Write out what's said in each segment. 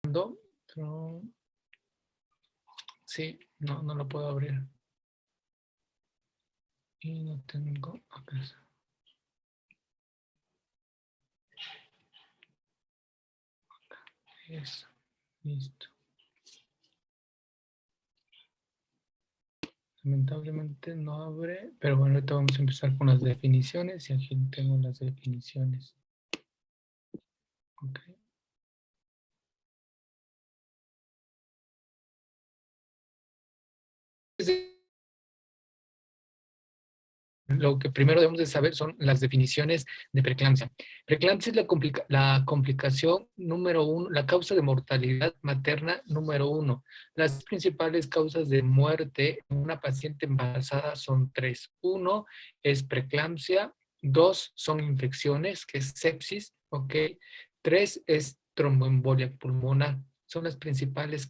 Pero, sí, no lo puedo abrir. Y no tengo... Acá está. Eso, listo. Lamentablemente no abre, pero bueno, ahorita vamos a empezar con las definiciones y aquí tengo las definiciones. Ok. Lo que primero debemos de saber son las definiciones de preeclampsia. Preeclampsia es la complicación número uno, la causa de mortalidad materna número uno. Las principales causas de muerte en una paciente embarazada son tres. Uno es preeclampsia, dos son infecciones, que es sepsis, ¿ok? Tres es tromboembolia pulmonar. Son las principales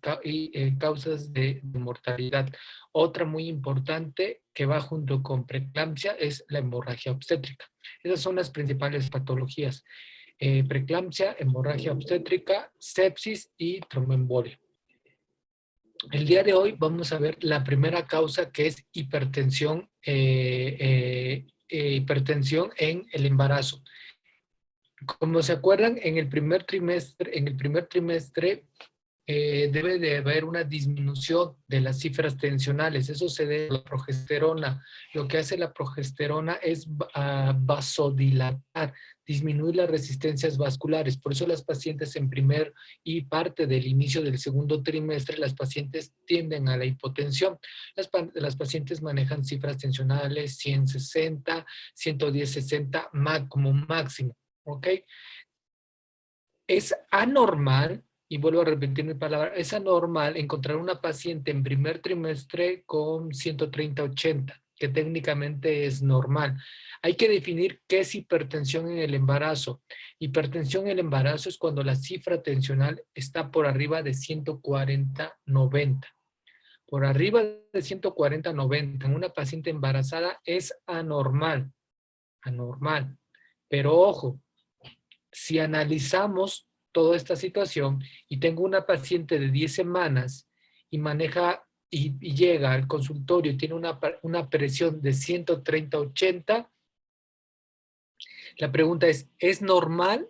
causas de mortalidad. Otra muy importante que va junto con preeclampsia es la hemorragia obstétrica. Esas son las principales patologías. Preeclampsia, hemorragia obstétrica, sepsis y tromboembolia. El día de hoy vamos a ver la primera causa, que es hipertensión en el embarazo. Como se acuerdan, en el primer trimestre debe de haber una disminución de las cifras tensionales. Eso se debe a la progesterona. Lo que hace la progesterona es vasodilatar, disminuir las resistencias vasculares. Por eso las pacientes en primer y parte del inicio del segundo trimestre, las pacientes tienden a la hipotensión. Las pacientes manejan cifras tensionales 160, 110-60 como máximo. ¿Ok? Es anormal, y vuelvo a repetir mi palabra, es anormal encontrar una paciente en primer trimestre con 130-80, que técnicamente es normal. Hay que definir qué es hipertensión en el embarazo. Hipertensión en el embarazo es cuando la cifra tensional está por arriba de 140-90. Por arriba de 140-90 en una paciente embarazada es anormal, anormal. Pero ojo, si analizamos toda esta situación y tengo una paciente de 10 semanas y maneja y llega al consultorio y tiene una presión de 130-80, la pregunta ¿es normal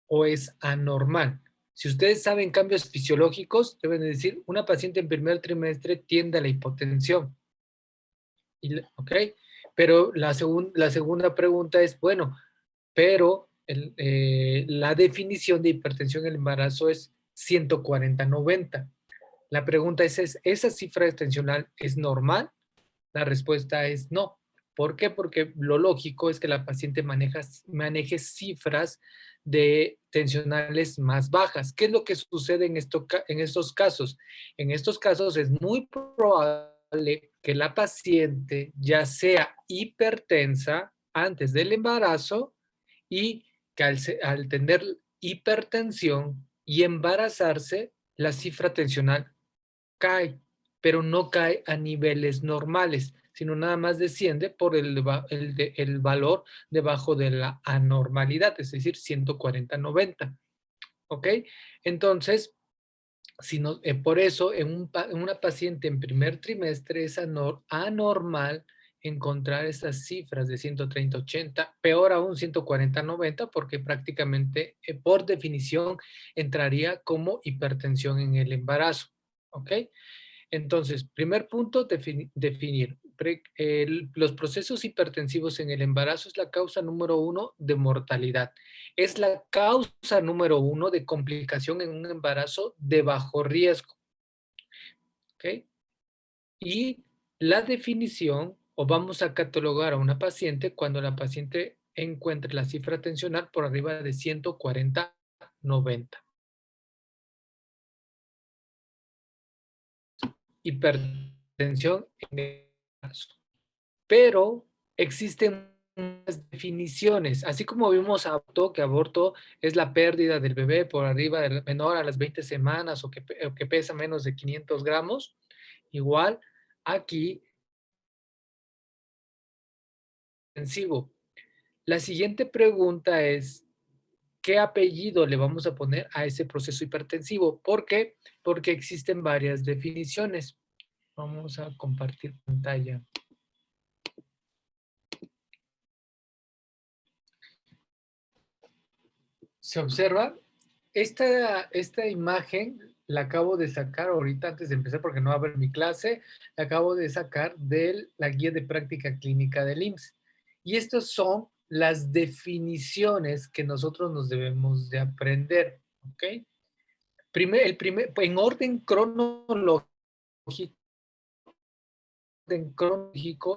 o es anormal? Si ustedes saben cambios fisiológicos, deben decir, una paciente en primer trimestre tiende a la hipotensión. ¿Ok? Pero la segunda pregunta es, bueno, pero la definición de hipertensión en el embarazo es 140-90. La pregunta es, ¿esa cifra tensional es normal? La respuesta es no. ¿Por qué? Porque lo lógico es que la paciente maneje cifras de tensionales más bajas. ¿Qué es lo que sucede en estos casos? En estos casos es muy probable que la paciente ya sea hipertensa antes del embarazo y que al tener hipertensión y embarazarse, la cifra tensional cae, pero no cae a niveles normales, sino nada más desciende por el valor debajo de la anormalidad, es decir, 140-90. ¿Ok? Entonces, por eso en una paciente en primer trimestre es anormal encontrar esas cifras de 130-80, peor aún 140-90, porque prácticamente por definición entraría como hipertensión en el embarazo. ¿Ok? Entonces, primer punto, definir. Los procesos hipertensivos en el embarazo es la causa número uno de mortalidad. Es la causa número uno de complicación en un embarazo de bajo riesgo. ¿Ok? Y la definición, o vamos a catalogar a una paciente cuando la paciente encuentre la cifra tensional por arriba de 140-90. Hipertensión en el embarazo. Pero existen unas definiciones, así como vimos que aborto es la pérdida del bebé por arriba del menor a las 20 semanas o que pesa menos de 500 gramos, igual aquí, intensivo. La siguiente pregunta es, ¿qué apellido le vamos a poner a ese proceso hipertensivo? ¿Por qué? Porque existen varias definiciones. Vamos a compartir pantalla. ¿Se observa? Esta imagen la acabo de sacar ahorita antes de empezar porque no va a haber mi clase. La acabo de sacar de la guía de práctica clínica del IMSS. Y estas son las definiciones que nosotros nos debemos de aprender. ¿Ok? En orden cronológico,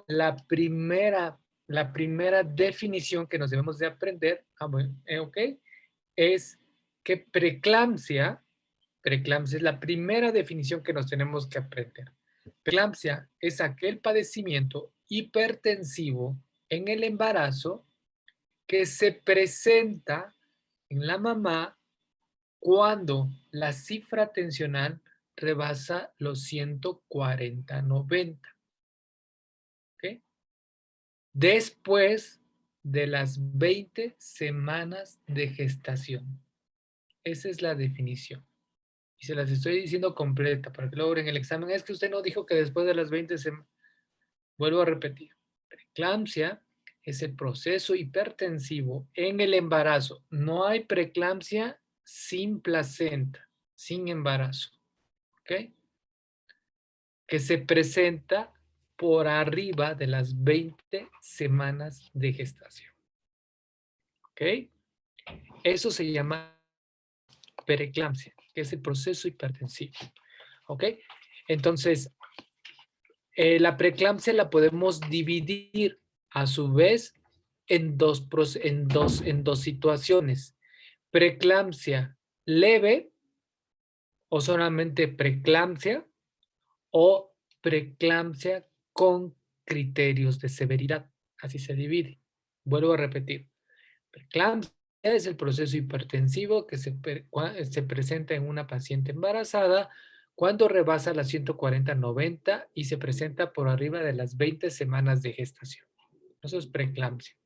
la primera definición que nos debemos de aprender, ¿ok? Es que preeclampsia es la primera definición que nos tenemos que aprender. Preeclampsia es aquel padecimiento hipertensivo en el embarazo que se presenta en la mamá cuando la cifra tensional rebasa los 140/90. ¿Ok? Después de las 20 semanas de gestación. Esa es la definición. Y se las estoy diciendo completa para que logren el examen. Es que usted no dijo que después de las 20 semanas. Vuelvo a repetir. Preeclampsia es el proceso hipertensivo en el embarazo. No hay preeclampsia sin placenta, sin embarazo. ¿Ok? Que se presenta por arriba de las 20 semanas de gestación. ¿Ok? Eso se llama preeclampsia, que es el proceso hipertensivo. ¿Ok? Entonces, la preeclampsia la podemos dividir a su vez en dos situaciones. Preeclampsia leve o solamente preeclampsia o preeclampsia con criterios de severidad. Así se divide. Vuelvo a repetir. Preeclampsia es el proceso hipertensivo que se presenta en una paciente embarazada cuando rebasa las 140/90 y se presenta por arriba de las 20 semanas de gestación. Eso es preeclampsia.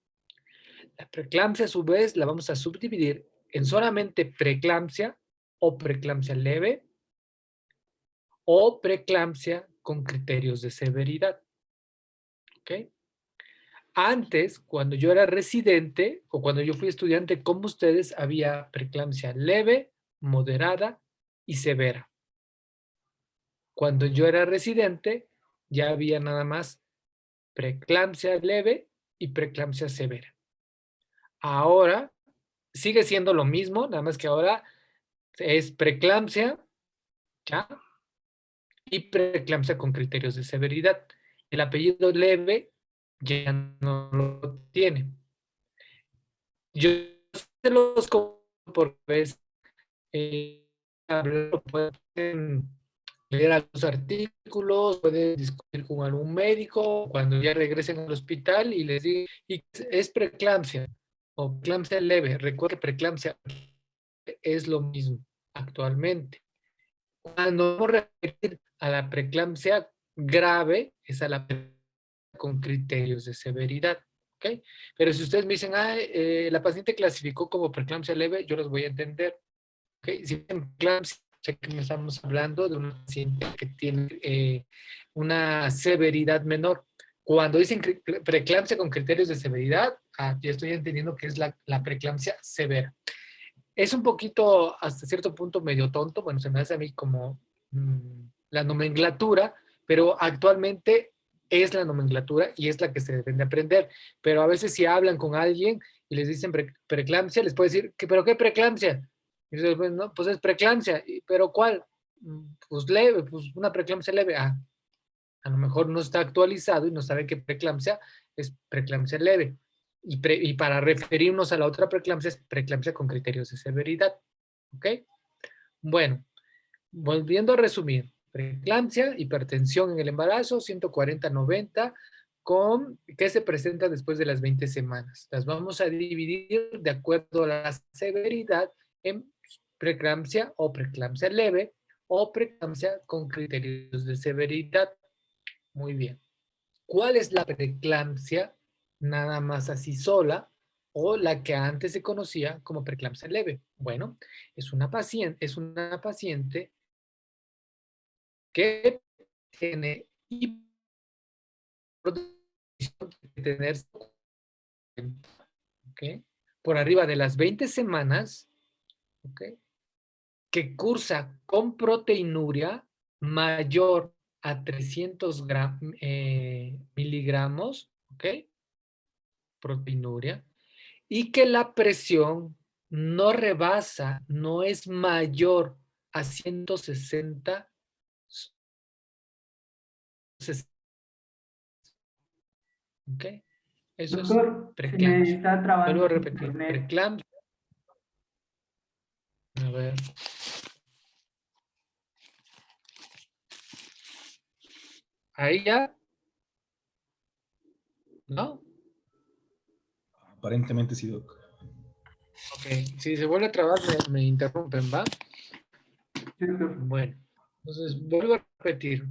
La preeclampsia, a su vez, la vamos a subdividir en solamente preeclampsia o preeclampsia leve o preeclampsia con criterios de severidad. ¿Ok? Antes, cuando yo era residente o cuando yo fui estudiante como ustedes, había preeclampsia leve, moderada y severa. Cuando yo era residente, ya había nada más preeclampsia leve y preeclampsia severa. Ahora sigue siendo lo mismo, nada más que ahora es preeclampsia, ¿ya? Y preeclampsia con criterios de severidad. El apellido leve ya no lo tiene. Yo se los comento por vez, pueden leer algunos artículos, pueden discutir con algún médico cuando ya regresen al hospital y les digan, y es preeclampsia o preeclampsia leve. Recuerda que preeclampsia es lo mismo actualmente. Cuando vamos a referir a la preeclampsia grave, es a la con criterios de severidad. ¿Ok? Pero si ustedes me dicen, la paciente clasificó como preeclampsia leve, yo los voy a entender. ¿Ok? Si preeclampsia, sé que estamos hablando de una paciente que tiene una severidad menor. Cuando dicen preeclampsia con criterios de severidad, ya estoy entendiendo que es la preeclampsia severa. Es un poquito, hasta cierto punto, medio tonto. Bueno, se me hace a mí como la nomenclatura, pero actualmente es la nomenclatura y es la que se deben de aprender. Pero a veces si hablan con alguien y les dicen preeclampsia, les puede decir, ¿pero qué preeclampsia? Y dices, pues, no, pues es preeclampsia. ¿Pero cuál? Pues leve, pues una preeclampsia leve. A lo mejor no está actualizado y no sabe que preeclampsia es preeclampsia leve. Y para referirnos a la otra preeclampsia es preeclampsia con criterios de severidad. ¿Ok? Bueno, volviendo a resumir. Preeclampsia, hipertensión en el embarazo, 140/90, que se presenta después de las 20 semanas. Las vamos a dividir de acuerdo a la severidad en preeclampsia o preeclampsia leve o preeclampsia con criterios de severidad. Muy bien. ¿Cuál es la preeclampsia? Nada más así sola. o la que antes se conocía como preeclampsia leve. Bueno, es una paciente que tiene de tener, ¿ok?, por arriba de las 20 semanas, ¿ok?, que cursa con proteinuria mayor a 300 miligramos, ¿ok?, proteinuria, y que la presión no rebasa, no es mayor a 160, ¿ok? Eso es Doctor, se me preeclampsia. está Vuelvo trabando a el repetir, internet. preeclampsia. A ver. Ahí ya, ¿no? Aparentemente sí, Doc. Ok, si se vuelve a trabar, me interrumpen, ¿va? Sí, doctor. Bueno, entonces vuelvo a repetir.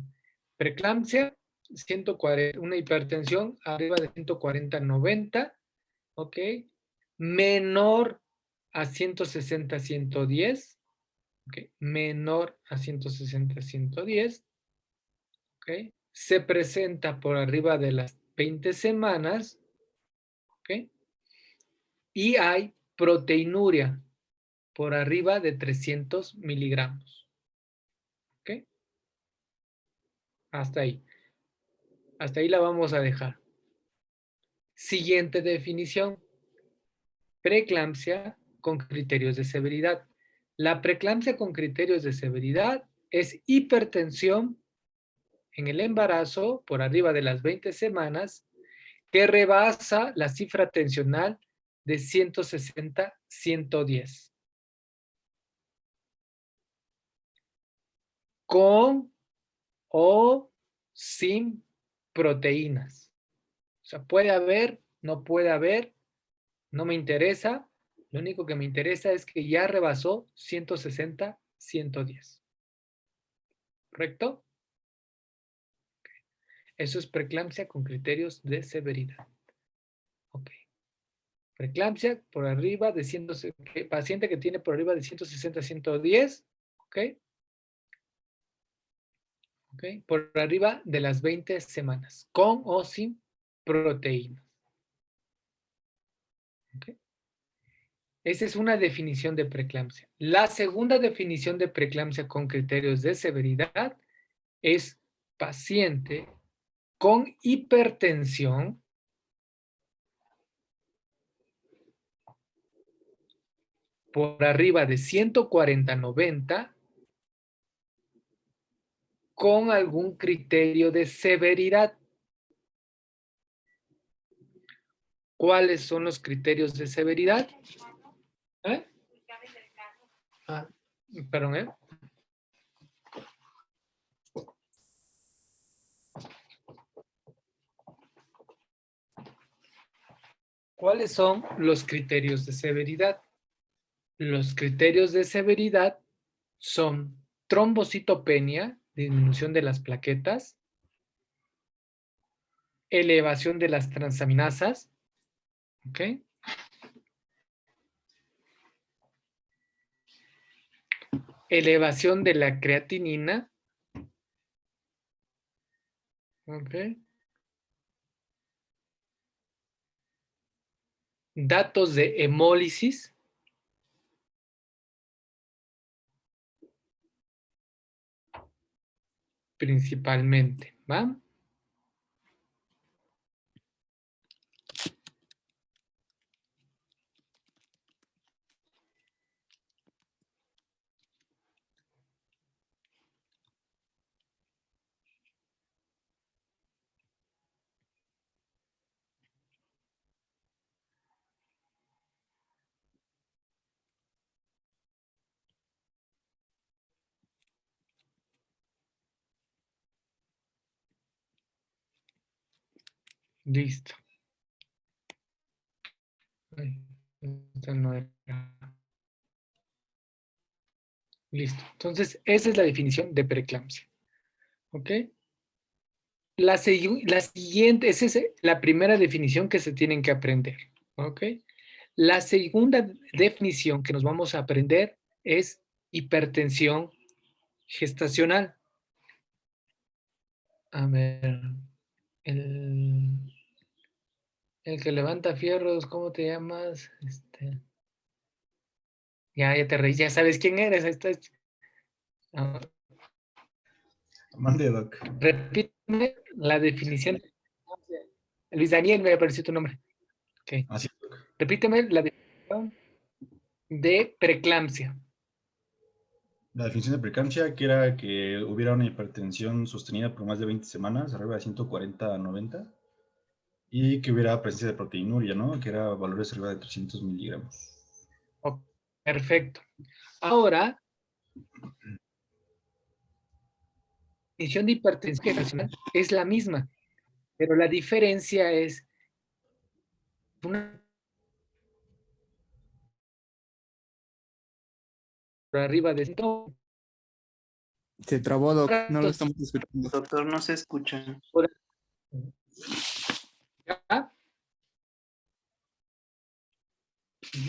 Preeclampsia, 140, una hipertensión arriba de 140/90, ¿ok? Menor a 160/110, ¿ok? Menor a 160/110, ¿ok? Se presenta por arriba de las 20 semanas, ¿ok? Y hay proteinuria por arriba de 300 miligramos, ¿ok? Hasta ahí. Hasta ahí la vamos a dejar. Siguiente definición. Preeclampsia con criterios de severidad. La preeclampsia con criterios de severidad es hipertensión en el embarazo por arriba de las 20 semanas que rebasa la cifra tensional de 160/110. Con o sin proteínas. O sea, puede haber, no puede haber, no me interesa. Lo único que me interesa es que ya rebasó 160/110. ¿Correcto? Eso es preeclampsia con criterios de severidad. Ok. Preeclampsia por arriba de 100, paciente que tiene por arriba de 160/110. Ok. Ok. Por arriba de las 20 semanas. Con o sin proteínas. Ok. Esa es una definición de preeclampsia. La segunda definición de preeclampsia con criterios de severidad es paciente con hipertensión por arriba de 140/90 con algún criterio de severidad. ¿Cuáles son los criterios de severidad? ¿Eh? Ah, perdón, ¿eh? ¿Cuáles son los criterios de severidad? Los criterios de severidad son trombocitopenia, disminución de las plaquetas, elevación de las transaminasas, ¿ok? Elevación de la creatinina, ¿ok? Datos de hemólisis, principalmente, ¿va? Listo. Ay, esta no era. Listo. Entonces, esa es la definición de preeclampsia. ¿Ok? La siguiente, esa es la primera definición que se tienen que aprender. ¿Ok? La segunda definición que nos vamos a aprender es hipertensión gestacional. A ver, el que levanta fierros, ¿cómo te llamas? Ya te reí, ya sabes quién eres. Mande, Doc. Repíteme la definición. Luis Daniel, me apareció tu nombre. Okay. Así es, Doc. Repíteme la definición de preeclampsia. La definición de preeclampsia, que era que hubiera una hipertensión sostenida por más de 20 semanas, arriba de 140 a 90, y que hubiera presencia de proteinuria, ¿no? Que era valores arriba de 300 miligramos. Oh, perfecto. Ahora, la definición de hipertensión gestacional es la misma, pero la diferencia es una por arriba de 100. Se trabó, Doc. No lo estamos escuchando. Doctor, no se escucha. ¿Ya?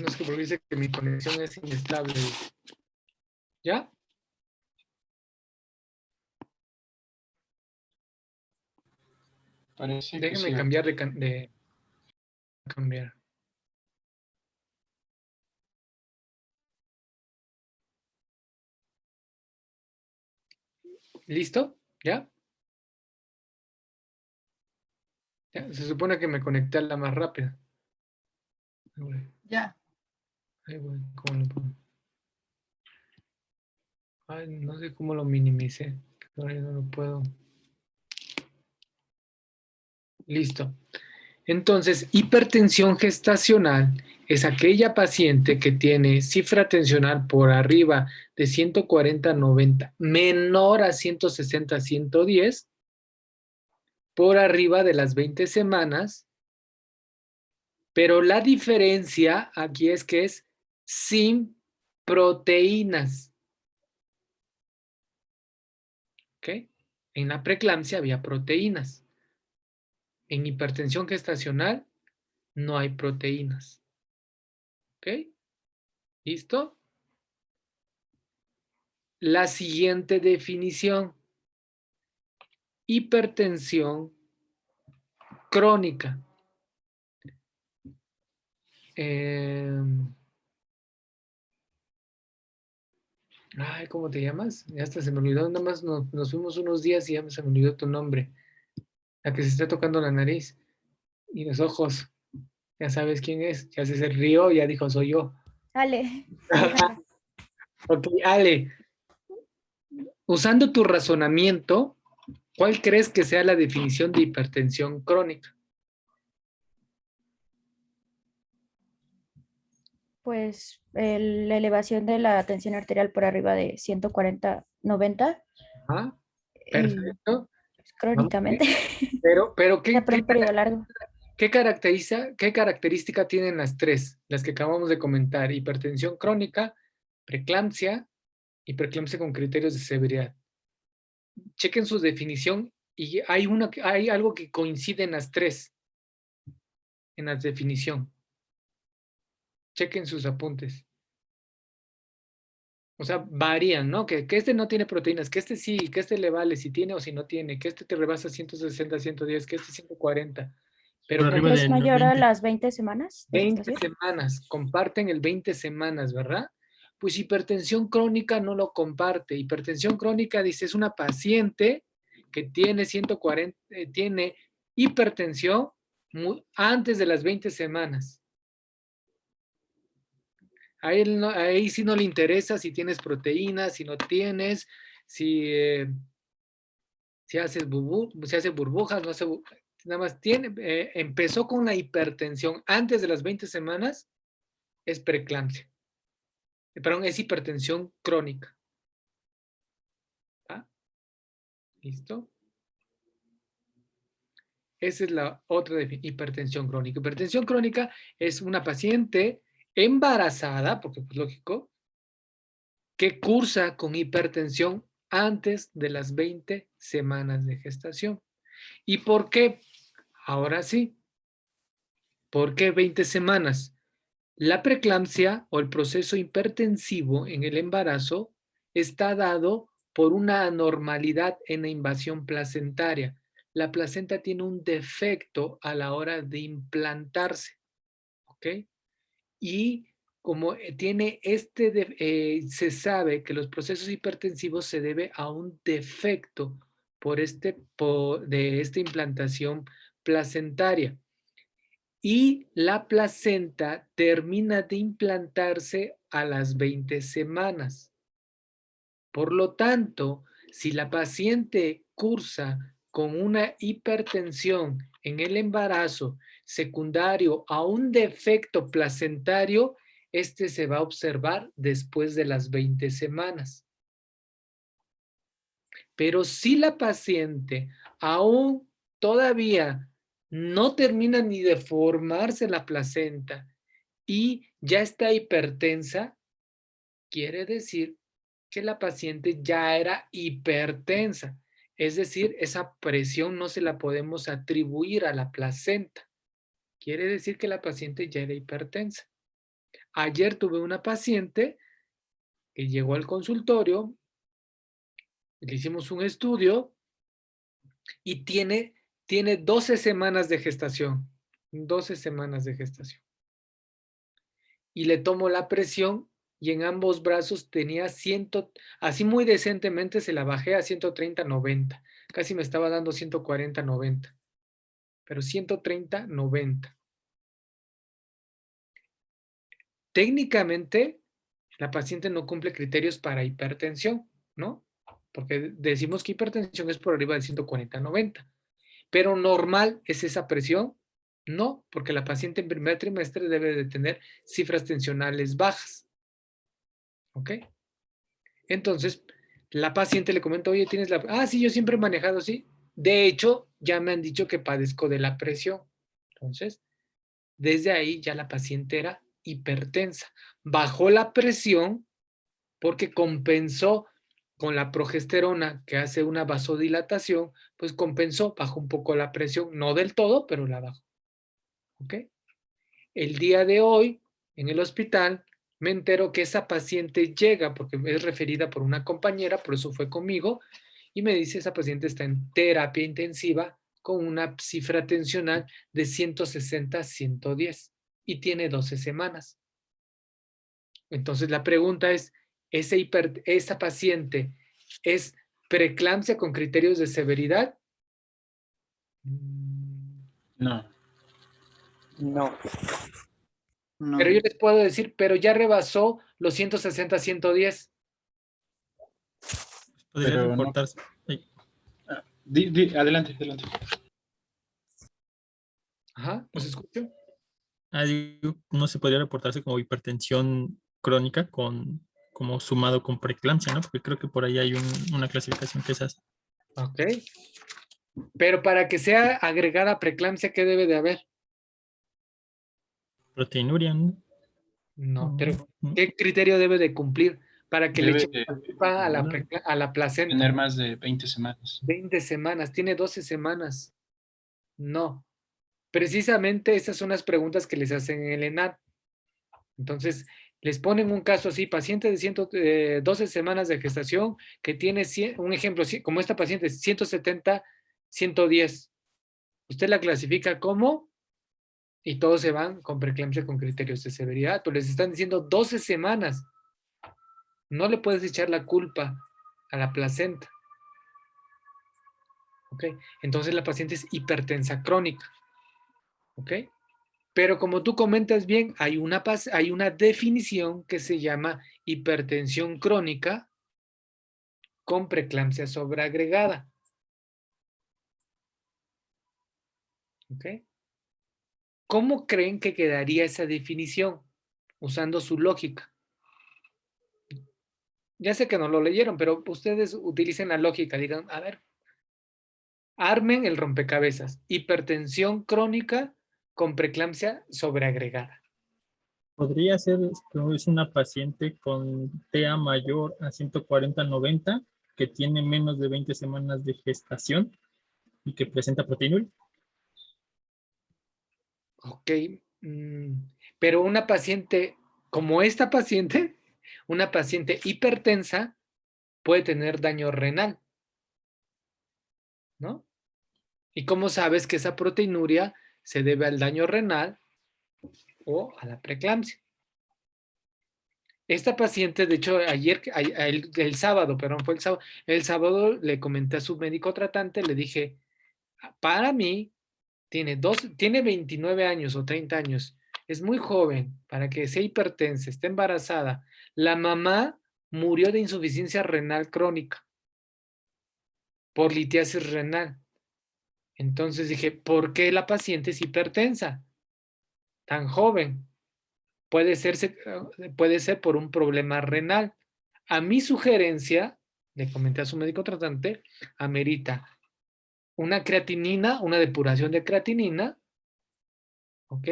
No es que porque dice que mi conexión es inestable. ¿Ya? Parece que Déjenme sí. cambiar de cambiar. ¿Listo? ¿Ya? ¿Ya? Se supone que me conecté a la más rápida. Ya. Ahí voy. ¿Cómo lo pongo? Ay, no sé cómo lo minimicé. Ahora no lo puedo. Listo. Entonces, hipertensión gestacional es aquella paciente que tiene cifra tensional por arriba de 140/90, menor a 160/110, por arriba de las 20 semanas, pero la diferencia aquí es que es sin proteínas. ¿Ok? En la preeclampsia había proteínas. En hipertensión gestacional no hay proteínas. ¿Ok? ¿Listo? La siguiente definición. Hipertensión crónica. Ay, ¿cómo te llamas? Ya hasta se me olvidó, nada más nos fuimos unos días y ya se me olvidó tu nombre. La que se está tocando la nariz y los ojos. Ya sabes quién es. Ya se rió, ya dijo, soy yo. Ale. Ok, Ale. Usando tu razonamiento, ¿cuál crees que sea la definición de hipertensión crónica? Pues la elevación de la tensión arterial por arriba de 140/90 Ah, y perfecto. crónicamente, Pero o sea, ¿qué, por un periodo largo. qué característica tienen las tres? Las que acabamos de comentar. Hipertensión crónica, preeclampsia y preeclampsia con criterios de severidad. Chequen su definición y hay algo que coincide en las tres, en la definición. Chequen sus apuntes. O sea, varían, ¿no? Que este no tiene proteínas, que este sí, que este le vale si tiene o si no tiene, que este te rebasa 160, 110, que este 140. Pero Por arriba ¿Es de mayor a 20. las 20 semanas de 20 gestación? semanas, comparten el 20 semanas, ¿verdad? Pues hipertensión crónica no lo comparte. Hipertensión crónica, dice, es una paciente que tiene 140, tiene hipertensión antes de las 20 semanas. Ahí sí no le interesa si tienes proteínas, si no tienes, si haces si hace burbujas, no hace nada más empezó con la hipertensión antes de las 20 semanas, es preeclampsia. Perdón, es hipertensión crónica. ¿Ah? ¿Listo? Esa es la otra de hipertensión crónica. Hipertensión crónica es una paciente embarazada, porque es lógico, que cursa con hipertensión antes de las 20 semanas de gestación. ¿Y por qué? Ahora sí. ¿Por qué 20 semanas? La preeclampsia o el proceso hipertensivo en el embarazo está dado por una anormalidad en la invasión placentaria. La placenta tiene un defecto a la hora de implantarse, ¿ok? Y como tiene se sabe que los procesos hipertensivos se debe a un defecto de esta implantación placentaria. Y la placenta termina de implantarse a las 20 semanas. Por lo tanto, si la paciente cursa con una hipertensión en el embarazo secundario a un defecto placentario, este se va a observar después de las 20 semanas. Pero si la paciente aún todavía no termina ni de formarse la placenta y ya está hipertensa, quiere decir que la paciente ya era hipertensa. Es decir, esa presión no se la podemos atribuir a la placenta. Quiere decir que la paciente ya era hipertensa. Ayer tuve una paciente que llegó al consultorio, le hicimos un estudio y tiene 12 semanas de gestación. 12 semanas de gestación. Y le tomo la presión y en ambos brazos tenía así muy decentemente se la bajé a 130/90. Casi me estaba dando 140/90. Pero 130/90. Técnicamente, la paciente no cumple criterios para hipertensión, ¿no? Porque decimos que hipertensión es por arriba de 140/90. Pero normal es esa presión, no, porque la paciente en primer trimestre debe de tener cifras tensionales bajas. ¿Ok? Entonces, la paciente le comenta, oye, tienes la... Ah, sí, yo siempre he manejado así. De hecho, ya me han dicho que padezco de la presión. Entonces, desde ahí ya la paciente era hipertensa. Bajó la presión porque compensó con la progesterona que hace una vasodilatación, pues compensó, bajó un poco la presión, no del todo, pero la bajó. ¿Ok? El día de hoy, en el hospital, me entero que esa paciente llega, porque es referida por una compañera, por eso fue conmigo, y me dice, esa paciente está en terapia intensiva con una cifra tensional de 160/110 y tiene 12 semanas. Entonces la pregunta es, ¿esa paciente es preeclampsia con criterios de severidad? No. No. Pero yo les puedo decir, pero ya rebasó los 160/110. Podría Pero no. reportarse. Adelante, adelante. Ajá, ¿nos escucho? Digo, no se podría reportarse como hipertensión crónica como sumado con preeclampsia, ¿no? Porque creo que por ahí hay una clasificación que es así. Ok. Pero para que sea agregada preeclampsia, ¿qué debe de haber? Proteinuria, ¿no? No, pero ¿qué criterio debe de cumplir para que le Debe eche la culpa a la placenta? tener más de 20 semanas. 20 semanas, tiene 12 semanas. No. Precisamente esas son las preguntas que les hacen en el ENAD. Entonces, les ponen un caso así, paciente de 12 semanas de gestación que tiene, un ejemplo, como esta paciente, 170/110. Usted la clasifica como, y todos se van con preeclampsia con criterios de severidad, pero les están diciendo 12 semanas. No le puedes echar la culpa a la placenta. ¿Ok? Entonces la paciente es hipertensa crónica. ¿Ok? Pero como tú comentas bien, hay una definición que se llama hipertensión crónica con preeclampsia sobreagregada. ¿Ok? ¿Cómo creen que quedaría esa definición? Usando su lógica. Ya sé que no lo leyeron, pero ustedes utilicen la lógica. Digan, a ver, armen el rompecabezas. Hipertensión crónica con preeclampsia sobreagregada. Podría ser que es una paciente con TA mayor a 140/90 que tiene menos de 20 semanas de gestación y que presenta proteinuria. Ok. Pero una paciente, como esta paciente, una paciente hipertensa puede tener daño renal, ¿no? ¿Y cómo sabes que esa proteinuria se debe al daño renal o a la preeclampsia? Esta paciente, de hecho, el sábado, perdón, fue el sábado le comenté a su médico tratante, le dije, para mí, tiene 29 años o 30 años, es muy joven para que sea hipertensa, esté embarazada. La mamá murió de insuficiencia renal crónica por litiasis renal. Entonces dije, ¿por qué la paciente es hipertensa? Tan joven. Puede ser por un problema renal. A mi sugerencia, le comenté a su médico tratante, amerita una creatinina, una depuración de creatinina, ¿ok?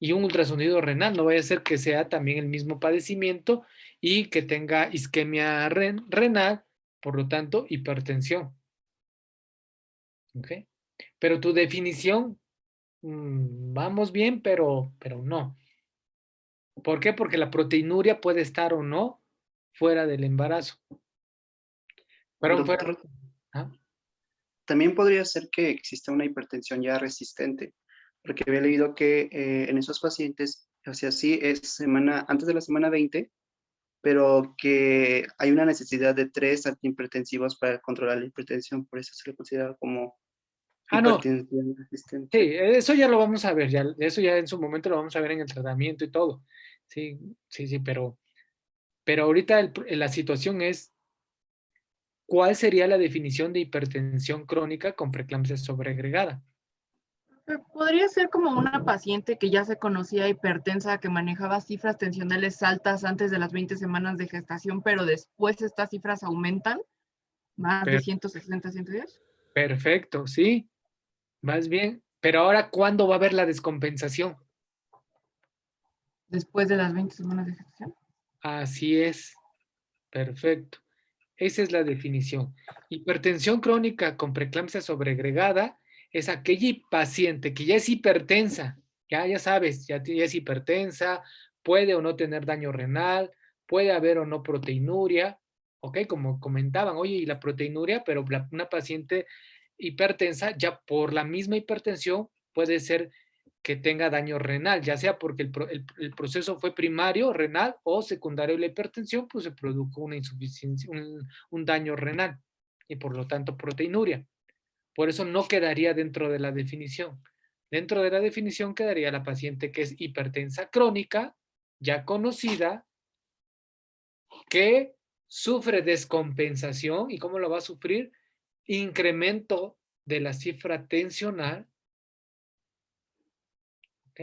Y un ultrasonido renal. No vaya a ser que sea también el mismo padecimiento y que tenga isquemia renal, por lo tanto, hipertensión. ¿Ok? Pero tu definición, vamos bien, pero no. ¿Por qué? Porque la proteinuria puede estar o no fuera del embarazo. Pero fuera. Doctor, ¿Ah? también podría ser que exista una hipertensión ya resistente, porque había leído que en esos pacientes, o sea, sí es antes de la semana 20, pero que hay una necesidad de 3 antihipertensivos para controlar la hipertensión, por eso se le considera como No. hipertensión Sí, resistente. eso ya lo vamos a ver, eso ya en su momento lo vamos a ver en el tratamiento y todo. Sí, pero ahorita la situación es, ¿cuál sería la definición de hipertensión crónica con preeclampsia sobreagregada? Podría ser como una paciente que ya se conocía hipertensa, que manejaba cifras tensionales altas antes de las 20 semanas de gestación, pero después estas cifras aumentan, más de 160, 110. Perfecto, sí, vas bien. Pero ahora, ¿cuándo va a haber la descompensación? Después de las 20 semanas de gestación. Así es, perfecto. Esa es la definición. Hipertensión crónica con preeclampsia sobreagregada es aquella paciente que ya es hipertensa, ya sabes, ya es hipertensa, puede o no tener daño renal, puede haber o no proteinuria, ¿ok? Como comentaban, oye, y la proteinuria, pero una paciente hipertensa, ya por la misma hipertensión, puede ser que tenga daño renal, ya sea porque el proceso fue primario renal o secundario de la hipertensión, pues se produjo una insuficiencia, un daño renal y por lo tanto proteinuria. Por eso no quedaría dentro de la definición. Dentro de la definición quedaría la paciente que es hipertensa crónica, ya conocida, que sufre descompensación. ¿Y cómo lo va a sufrir? Incremento de la cifra tensional. ¿Ok?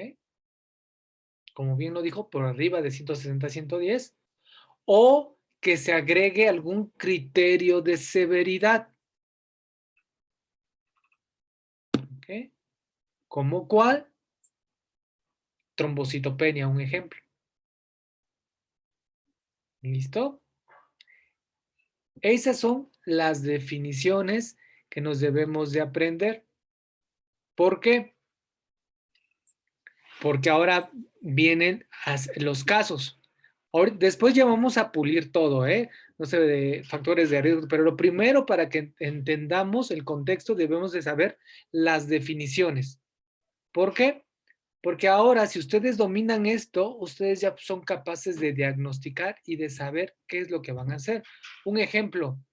Como bien lo dijo, por arriba de 160, 110, o que se agregue algún criterio de severidad. ¿Ok? ¿Como cuál? Trombocitopenia, un ejemplo. ¿Listo? Esas son las definiciones que nos debemos de aprender. ¿Por qué? Porque ahora vienen los casos. Después ya vamos a pulir todo, no sé, de factores de riesgo, pero lo primero para que entendamos el contexto debemos de saber las definiciones. ¿Por qué? Porque ahora si ustedes dominan esto, ustedes ya son capaces de diagnosticar y de saber qué es lo que van a hacer. Un ejemplo.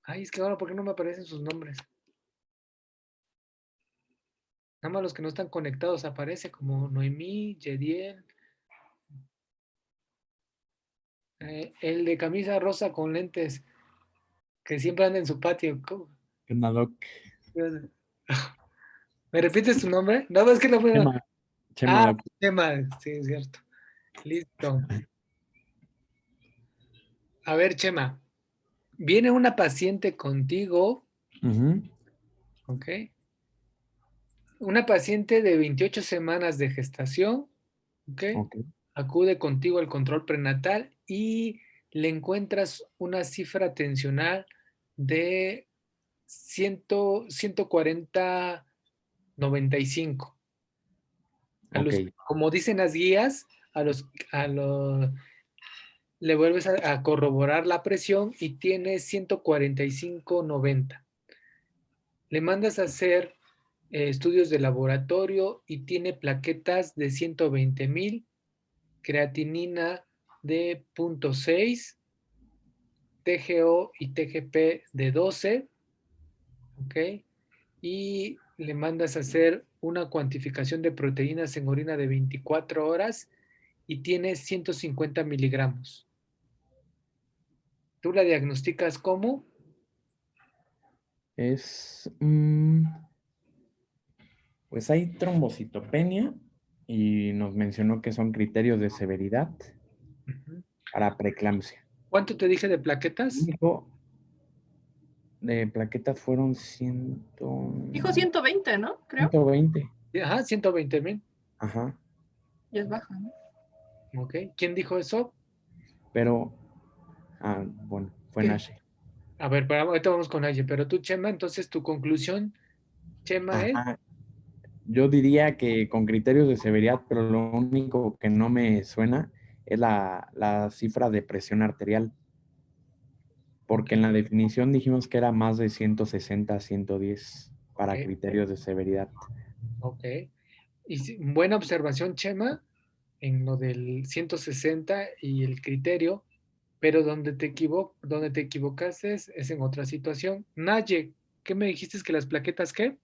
Es que ahora, ¿por qué no me aparecen sus nombres? Nada más los que no están conectados aparece como Noemí, Yediel. El de camisa rosa con lentes, que siempre anda en su patio. ¿Cómo? ¿Me repites tu nombre? No, es que no puedo. Chema. Chema, sí, es cierto. Listo. A ver, Chema. Viene una paciente contigo, ¿ok? Una paciente de 28 semanas de gestación, ¿ok? Acude contigo al control prenatal y le encuentras una cifra tensional de 140, 95. Como dicen las guías, le vuelves a corroborar la presión y tiene 145/90. Le mandas a hacer estudios de laboratorio y tiene plaquetas de 120,000, creatinina de 0.6, TGO y TGP de 12, ¿ok? Y le mandas a hacer una cuantificación de proteínas en orina de 24 horas y tiene 150 miligramos. ¿Tú la diagnosticas como? Pues hay trombocitopenia y nos mencionó que son criterios de severidad para preeclampsia. ¿Cuánto te dije de plaquetas? De plaquetas fueron 100... Dijo 120, ¿no? Creo. 120. Ajá, 120,000. Ajá. Ya es baja, ¿no? Ok. ¿Quién dijo eso? Pero, bueno, fue ¿Qué? Nashe. A ver, ahorita vamos con Aye, pero tú, Chema, entonces tu conclusión, Chema, es... Yo diría que con criterios de severidad, pero lo único que no me suena es la cifra de presión arterial. Porque en la definición dijimos que era más de 160 a 110 para criterios de severidad. Ok. Y buena observación, Chema, en lo del 160 y el criterio, pero donde te equivocaste es en otra situación. Naye, ¿qué me dijiste? ¿Que las plaquetas qué?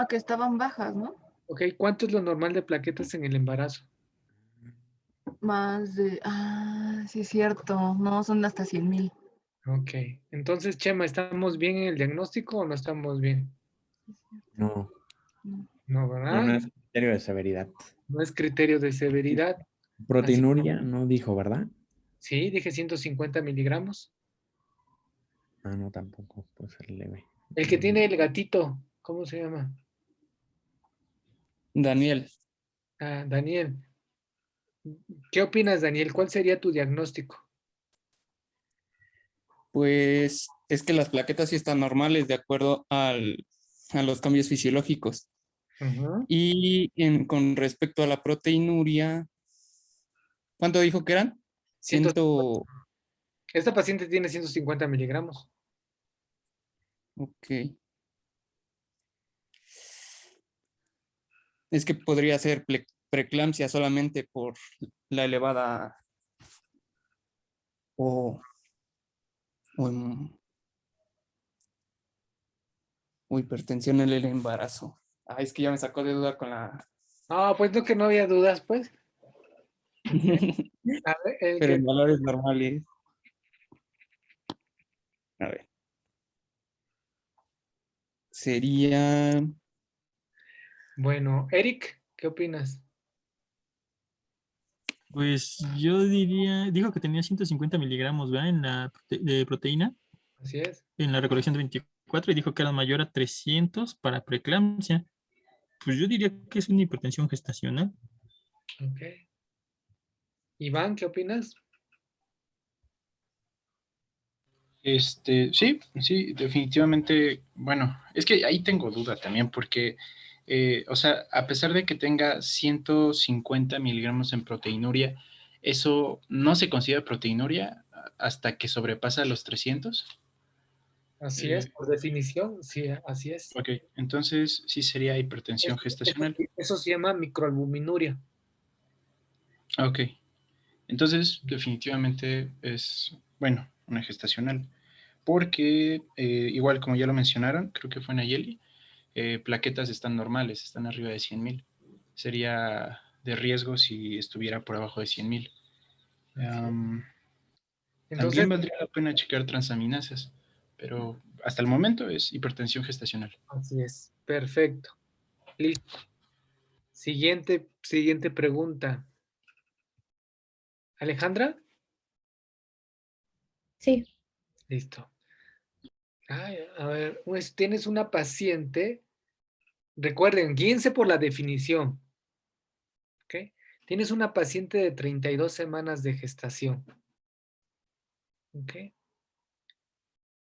Que estaban bajas, ¿no? Ok, ¿cuánto es lo normal de plaquetas en el embarazo? Más de... sí es cierto. No, son hasta 100,000. Ok, entonces, Chema, ¿estamos bien en el diagnóstico o no estamos bien? No. No, ¿verdad? No es criterio de severidad. No es criterio de severidad. Proteinuria no dijo, ¿verdad? Sí, dije 150 miligramos. No, tampoco, puede ser leve. El que tiene el gatito, ¿cómo se llama? Daniel. Daniel. ¿Qué opinas, Daniel? ¿Cuál sería tu diagnóstico? Pues es que las plaquetas sí están normales de acuerdo a los cambios fisiológicos. Y con respecto a la proteinuria, ¿cuánto dijo que eran? 150. Esta paciente tiene 150 miligramos. Ok. Es que podría ser preeclampsia solamente por la elevada o hipertensión en el embarazo. Es que ya me sacó de duda con la... Pues no, que no había dudas, pues. A ver, Pero en valores normales. A ver. Sería... Bueno, Eric, ¿qué opinas? Pues yo diría, dijo que tenía 150 miligramos, ¿verdad? En la de proteína. Así es. En la recolección de 24 y dijo que era mayor a 300 para preeclampsia. Pues yo diría que es una hipertensión gestacional. Ok. Iván, ¿qué opinas? Sí, definitivamente. Bueno, es que ahí tengo duda también porque, o sea, a pesar de que tenga 150 miligramos en proteinuria, ¿eso no se considera proteinuria hasta que sobrepasa los 300? Así es, por definición, sí, así es. Ok, entonces sí sería hipertensión gestacional. Eso se llama microalbuminuria. Ok, entonces definitivamente es, bueno, una gestacional. Porque, igual como ya lo mencionaron, creo que fue Nayeli, plaquetas están normales, están arriba de 100,000. Sería de riesgo si estuviera por abajo de 100,000. También valdría la pena checar transaminasas, pero hasta el momento es hipertensión gestacional. Así es, perfecto. Listo. Siguiente pregunta. ¿Alejandra? Sí. Listo. A ver, pues tienes una paciente, recuerden, guíense por la definición. ¿Ok? Tienes una paciente de 32 semanas de gestación. ¿Ok?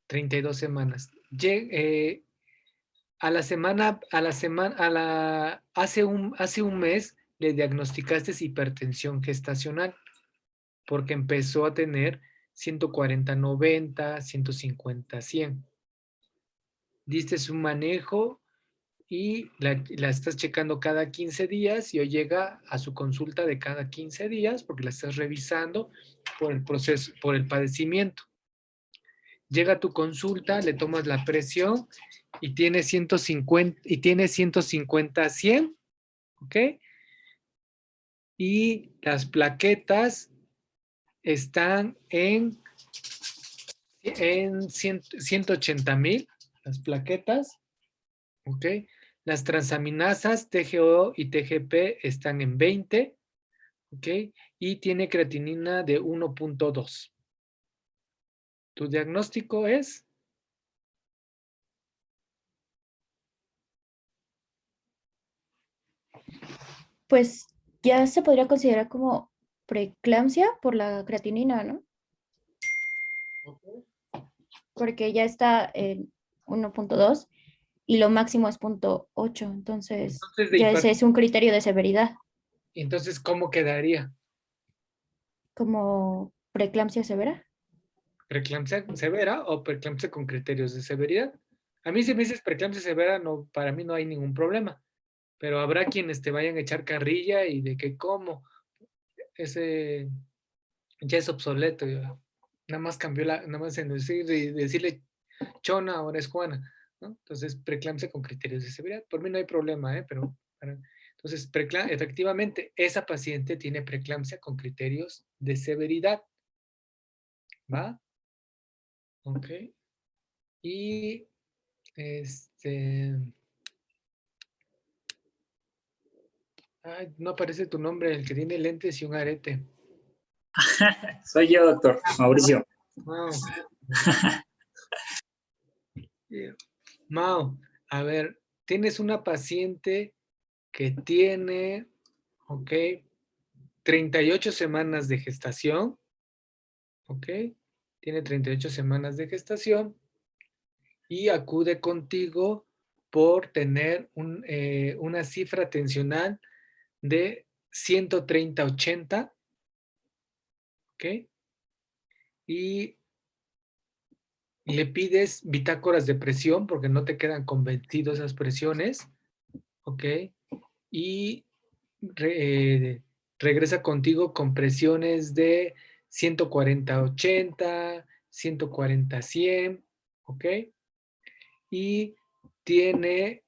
32 semanas. hace un mes le diagnosticaste hipertensión gestacional porque empezó a tener 140/90, 150/100. Diste su manejo y la estás checando cada 15 días y hoy llega a su consulta de cada 15 días porque la estás revisando por el proceso, por el padecimiento. Llega a tu consulta, le tomas la presión y tiene 150/100, ¿ok? Y las plaquetas están en 180,000, las plaquetas, ¿ok? Las transaminasas TGO y TGP están en 20, ¿ok? Y tiene creatinina de 1.2. ¿Tu diagnóstico es? Pues ya se podría considerar como preeclampsia por la creatinina, ¿no? Porque ya está en 1.2 y lo máximo es 0.8, entonces ya ese es un criterio de severidad. Entonces, ¿cómo quedaría? ¿Como preeclampsia severa? ¿Preeclampsia severa o preeclampsia con criterios de severidad? A mí si me dices preeclampsia severa, no, para mí no hay ningún problema, pero habrá quienes te vayan a echar carrilla y de que cómo, ese ya es obsoleto, nada más cambió nada más en decirle Chona, ahora es Juana, ¿no? Entonces, preeclampsia con criterios de severidad, por mí no hay problema, pero entonces, efectivamente, esa paciente tiene preeclampsia con criterios de severidad, ¿va? Ok. Y ay, no aparece tu nombre, el que tiene lentes y un arete. Soy yo, doctor Mauricio. Wow. Mau, a ver, tienes una paciente que tiene, ok, 38 semanas de gestación, ok, tiene 38 semanas de gestación y acude contigo por tener una cifra tensional de 130/80, ok, y le pides bitácoras de presión porque no te quedan convertidos esas presiones, ok, y regresa contigo con presiones de 140/80, 140/100, ok, y tiene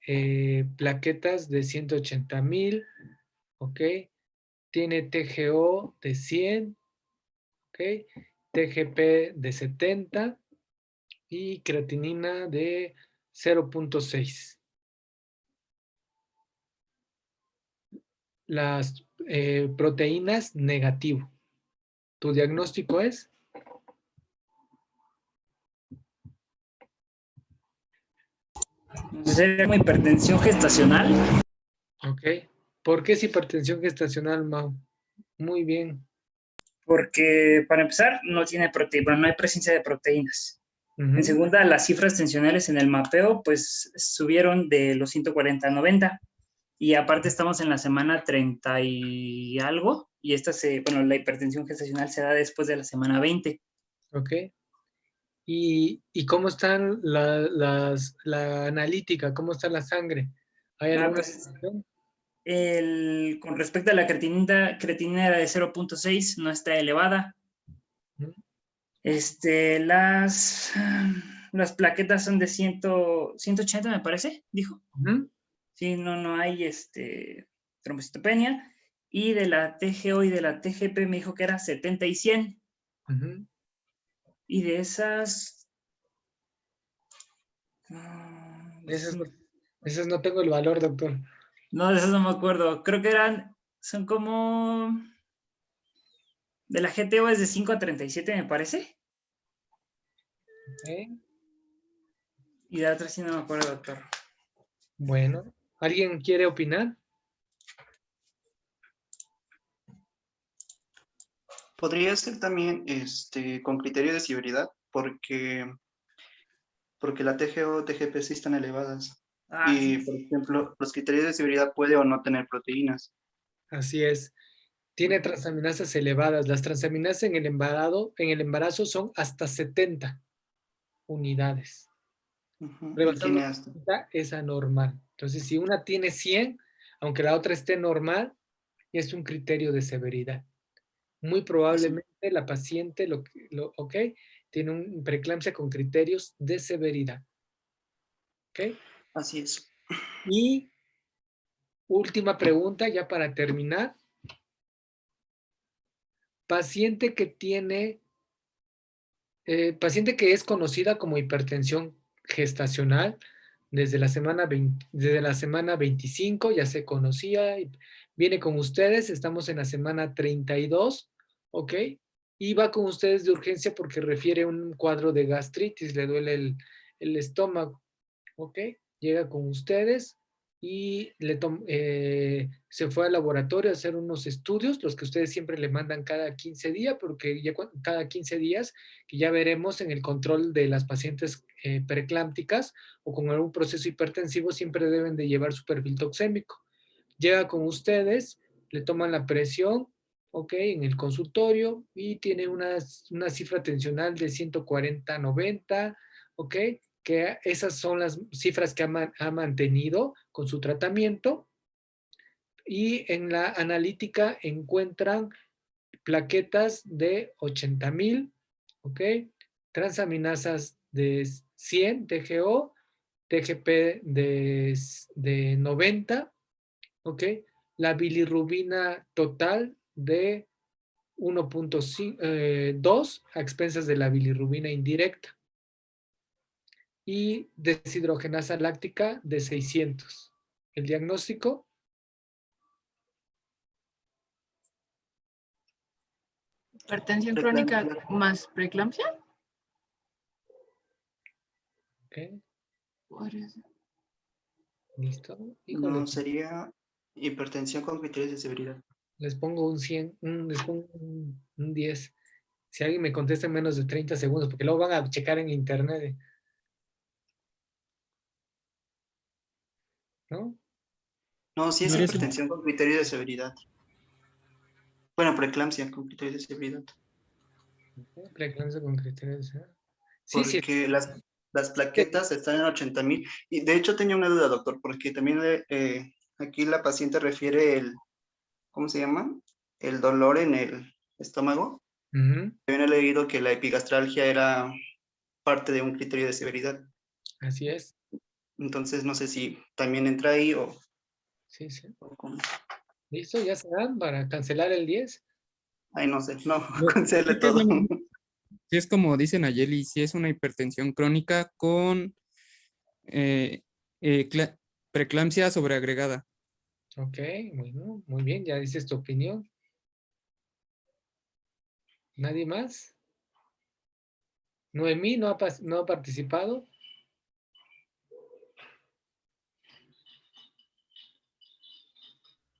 plaquetas de 180,000, ok, tiene TGO de 100, ok, TGP de 70 y creatinina de 0.6. Las proteínas negativo. ¿Tu diagnóstico es? ¿Sería como hipertensión gestacional? Ok. ¿Por qué es hipertensión gestacional, Mau? Muy bien. Porque, para empezar, no tiene proteína, no hay presencia de proteínas. En segunda, las cifras tensionales en el mapeo, pues, subieron de los 140 a 90. Y aparte estamos en la semana 30 y algo, y bueno, la hipertensión gestacional se da después de la semana 20. Ok. ¿Y cómo están la analítica? ¿Cómo está la sangre? ¿Hay alguna Pues, con respecto a la creatinina era de 0.6, no está elevada. Las plaquetas son de 180, me parece, dijo. Sí, no hay trombocitopenia. Y de la TGO y de la TGP me dijo que era 70 y 100. Y de esas... Esas no tengo el valor, doctor. No, de esas no me acuerdo. Creo que son como... De la GTO es de 5 a 37, me parece. Okay. Y de la otra sí no me acuerdo, doctor. Bueno, ¿alguien quiere opinar? Podría ser también con criterio de severidad, porque la TGO, TGP sí están elevadas. Y, por ejemplo, los criterios de severidad puede o no tener proteínas. Así es. Tiene transaminasas elevadas. Las transaminasas en el embarazo son hasta 70 unidades. Rebasando Tiene hasta. 70 es anormal. Entonces, si una tiene 100, aunque la otra esté normal, es un criterio de severidad. Muy probablemente la paciente tiene un preeclampsia con criterios de severidad. ¿Ok? Así es. Y última pregunta, ya para terminar. Paciente que tiene, paciente que es conocida como hipertensión gestacional, desde la semana 25 ya se conocía, viene con ustedes, estamos en la semana 32, ¿ok? Y va con ustedes de urgencia porque refiere un cuadro de gastritis, le duele el estómago, ¿ok? Llega con ustedes y se fue al laboratorio a hacer unos estudios, los que ustedes siempre le mandan cada 15 días, porque ya cada 15 días, que ya veremos en el control de las pacientes preeclámpticas o con algún proceso hipertensivo, siempre deben de llevar su perfil toxémico. Llega con ustedes, le toman la presión, ¿ok? En el consultorio y tiene una cifra tensional de 140/90, ¿ok? Que esas son las cifras que ha mantenido con su tratamiento. Y en la analítica encuentran plaquetas de 80,000, ¿ok? Transaminasas de 100 TGO, TGP de 90, ¿ok? La bilirrubina total de 1.2 a expensas de la bilirrubina indirecta. Y deshidrogenasa láctica de 600. ¿El diagnóstico? ¿Hipertensión crónica más preeclampsia? Ok. ¿Listo? Híjole. No, sería hipertensión con criterios de severidad. Les pongo un 100, les pongo un 10. Si alguien me contesta en menos de 30 segundos, porque luego van a checar en internet. ¿No? No, sí es hipertensión con criterio de severidad. Bueno, preeclampsia con criterio de severidad. Preeclampsia con criterio de severidad. Sí, porque sí. Las plaquetas están en 80,000. Y de hecho tenía una duda, doctor, porque también aquí la paciente refiere ¿cómo se llama? El dolor en el estómago. También he leído que la epigastralgia era parte de un criterio de severidad. Así es. Entonces no sé si también entra ahí o... Sí. ¿Listo? ¿Ya se dan para cancelar el 10? Ay, no sé, no, cancele todo. Si es como dicen Nayeli, si es una hipertensión crónica con preeclampsia sobreagregada. Ok, bueno, muy bien, ya dices tu opinión. ¿Nadie más? ¿Noemí no ha participado?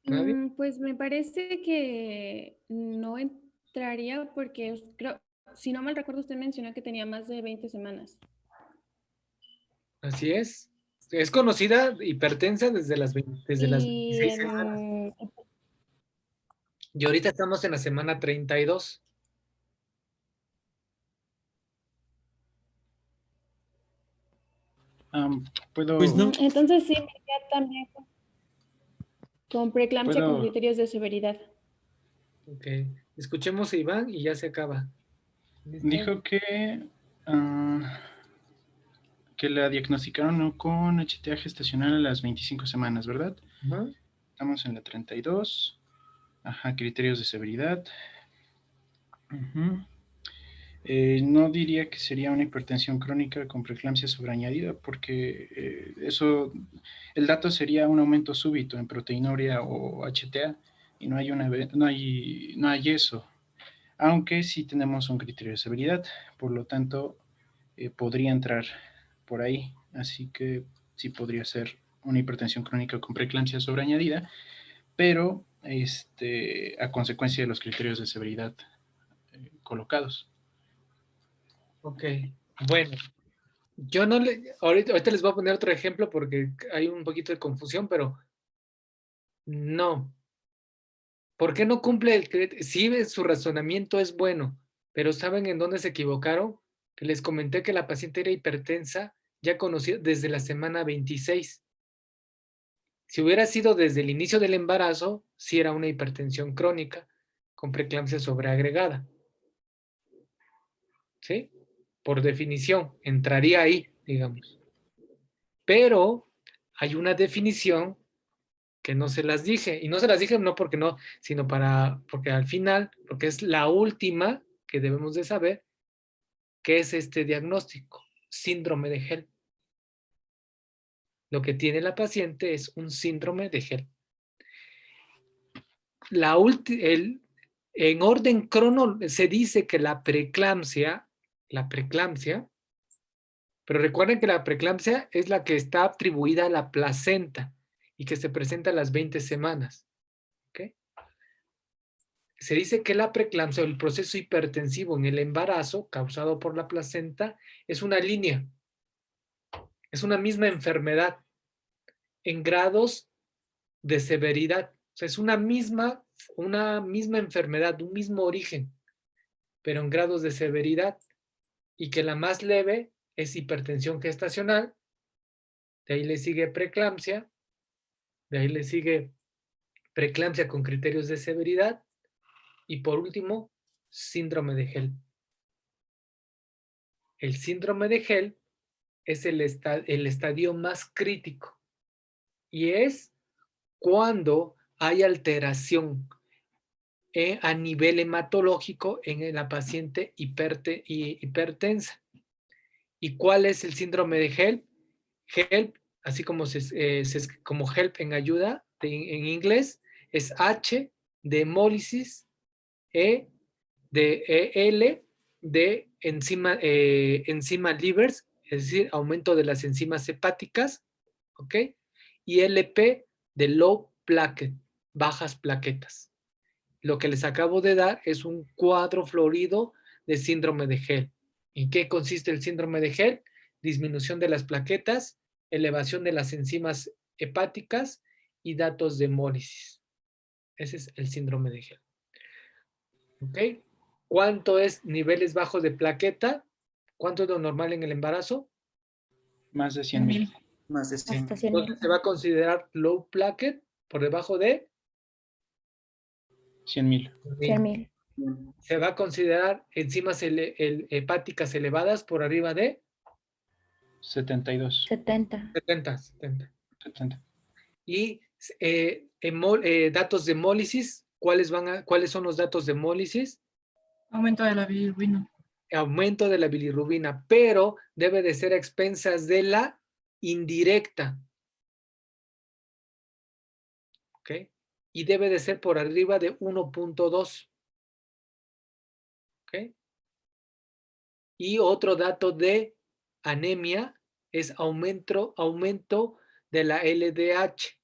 ¿Nadie? Pues me parece que no entraría porque creo, si no mal recuerdo, usted mencionó que tenía más de 20 semanas. Así es. Es conocida hipertensa desde las 26 semanas. Y ahorita estamos en la semana 32. ¿Puedo...? Pues no. Entonces sí, también con preeclampsia con criterios de severidad. Ok. Escuchemos a Iván y ya se acaba. ¿Listo? Dijo que la diagnosticaron con HTA gestacional a las 25 semanas, ¿verdad? Estamos en la 32. Ajá, criterios de severidad. No diría que sería una hipertensión crónica con preeclampsia sobreañadida, porque el dato sería un aumento súbito en proteinuria o HTA, y no hay eso. Aunque sí tenemos un criterio de severidad, por lo tanto, podría entrar por ahí. Así que sí podría ser una hipertensión crónica con preeclampsia sobreañadida, pero a consecuencia de los criterios de severidad colocados. Ok, bueno. Yo no le, ahorita les voy a poner otro ejemplo porque hay un poquito de confusión, pero no. ¿Por qué no cumple el criterio? Sí, su razonamiento es bueno, pero ¿saben en dónde se equivocaron? Que les comenté que la paciente era hipertensa, ya conocida desde la semana 26. Si hubiera sido desde el inicio del embarazo, sí era una hipertensión crónica con preeclampsia sobreagregada. ¿Sí? Por definición, entraría ahí, digamos. Pero hay una definición que no se las dije, y no se las dije no porque no, sino porque al final, porque es la última que debemos de saber, que es este diagnóstico, síndrome de HELP. Lo que tiene la paciente es un síndrome de HELP. En orden cronológico se dice que la preeclampsia, pero recuerden que la preeclampsia es la que está atribuida a la placenta y que se presenta a las 20 semanas. ¿Okay? Se dice que la preeclampsia o el proceso hipertensivo en el embarazo causado por la placenta es una línea, es una misma enfermedad en grados de severidad. O sea, es una misma enfermedad, un mismo origen, pero en grados de severidad, y que la más leve es hipertensión gestacional, de ahí le sigue preeclampsia, de ahí le sigue preeclampsia con criterios de severidad, y por último, síndrome de HELP. El síndrome de HELP es el estadio más crítico, y es cuando hay alteración a nivel hematológico en la paciente hipertensa. ¿Y cuál es el síndrome de HELP? HELP, así como, como HELP en ayuda en inglés, es H de hemólisis, E de L de enzima livers, es decir, aumento de las enzimas hepáticas, ¿ok? Y LP de low plaquet, bajas plaquetas. Lo que les acabo de dar es un cuadro florido de síndrome de HELP. ¿En qué consiste el síndrome de HELP? Disminución de las plaquetas, elevación de las enzimas hepáticas y datos de hemólisis. Ese es el síndrome de HELP. ¿Ok? ¿Cuánto es niveles bajos de plaqueta? ¿Cuánto es lo normal en el embarazo? Más de 100,000. Más de 100. Entonces se va a considerar low plaquet por debajo de 100,000. 100,000. Se va a considerar enzimas hepáticas elevadas por arriba de 72. 70. 70. 70. Y datos de hemólisis, ¿cuáles son los datos de hemólisis? Aumento de la bilirrubina. Aumento de la bilirrubina, pero debe de ser a expensas de la indirecta. ¿Ok? Y debe de ser por arriba de 1.2. ¿Ok? Y otro dato de anemia es aumento de la LDH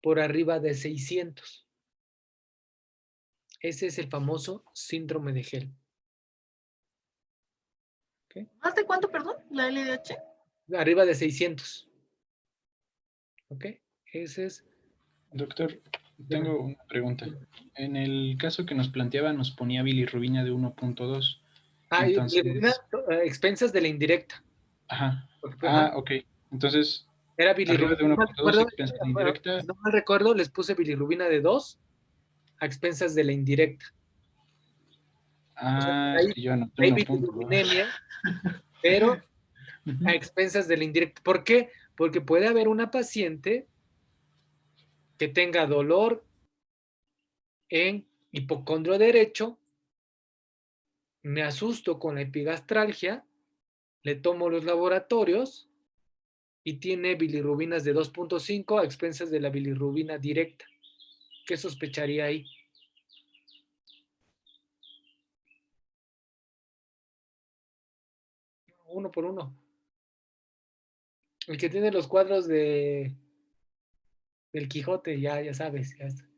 por arriba de 600. Ese es el famoso síndrome de HELP. ¿Okay? ¿Más de cuánto, perdón? ¿La LDH? Arriba de 600. ¿Ok? Ese es... Doctor, tengo una pregunta. En el caso que nos planteaba, nos ponía bilirrubina de 1.2. Entonces, bilirrubina a expensas de la indirecta. Ajá. Ok. Entonces, era bilirrubina arriba de 1.2 a expensas de la indirecta. No mal recuerdo, les puse bilirrubina de 2 a expensas de la indirecta. O sea, es que yo no hay bilirrubinemia, pero a expensas de la indirecta. ¿Por qué? Porque puede haber una paciente que tenga dolor en hipocondrio derecho, me asusto con la epigastralgia, le tomo los laboratorios y tiene bilirrubinas de 2.5 a expensas de la bilirrubina directa. ¿Qué sospecharía ahí? Uno por uno. El que tiene los cuadros del Quijote, ya sabes. Ya está.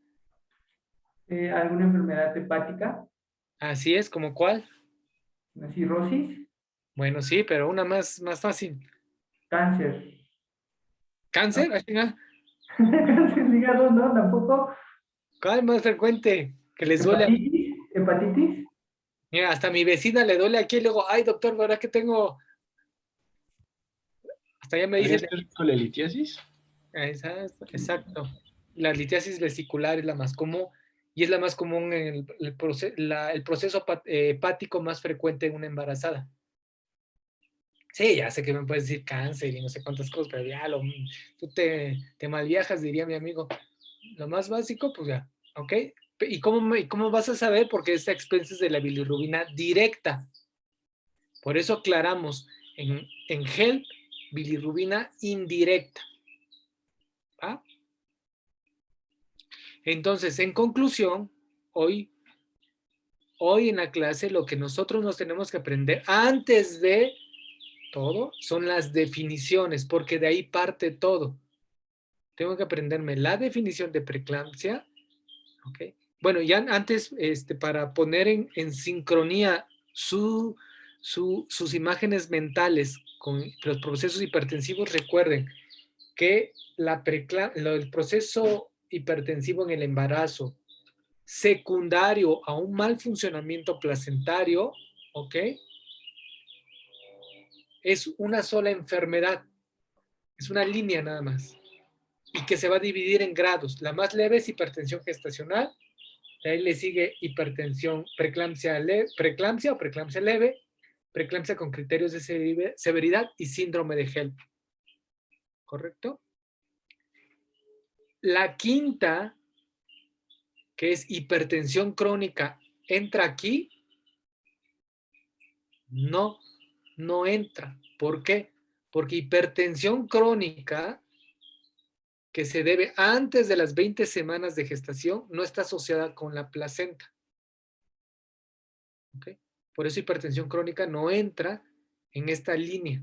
¿Alguna enfermedad hepática? Así es, ¿como cuál? ¿Una cirrosis? Bueno, sí, pero una más fácil. Cáncer. ¿Cáncer? Cáncer de hígado, no, tampoco. ¿Cuál es más frecuente? Que les duele. Hepatitis. Mira, hasta a mi vecina le duele aquí y luego, ay, doctor, ¿verdad que tengo? Hasta ya me dice. ¿Con la litiasis? Exacto. La litiasis vesicular es la más común y es la más común en el proceso hepático más frecuente en una embarazada. Sí, ya sé que me puedes decir cáncer y no sé cuántas cosas, pero ya tú te malviajas, diría mi amigo. Lo más básico, pues ya, ¿ok? ¿Y cómo vas a saber? Porque es a expensas de la bilirrubina directa. Por eso aclaramos en gel, bilirrubina indirecta. ¿Va? Entonces, en conclusión, hoy en la clase lo que nosotros nos tenemos que aprender antes de todo son las definiciones, porque de ahí parte todo. Tengo que aprenderme la definición de preeclampsia, ¿ok? Bueno, ya antes, para poner en sincronía sus imágenes mentales con los procesos hipertensivos, recuerden que el proceso hipertensivo en el embarazo, secundario a un mal funcionamiento placentario, ¿ok? Es una sola enfermedad, es una línea nada más, y que se va a dividir en grados. La más leve es hipertensión gestacional, de ahí le sigue hipertensión, preeclampsia o preeclampsia leve, preeclampsia con criterios de severidad y síndrome de HELP. ¿Correcto? La quinta, que es hipertensión crónica, ¿entra aquí? No entra. ¿Por qué? Porque hipertensión crónica que se debe antes de las 20 semanas de gestación no está asociada con la placenta. ¿Ok? Por eso hipertensión crónica no entra en esta línea.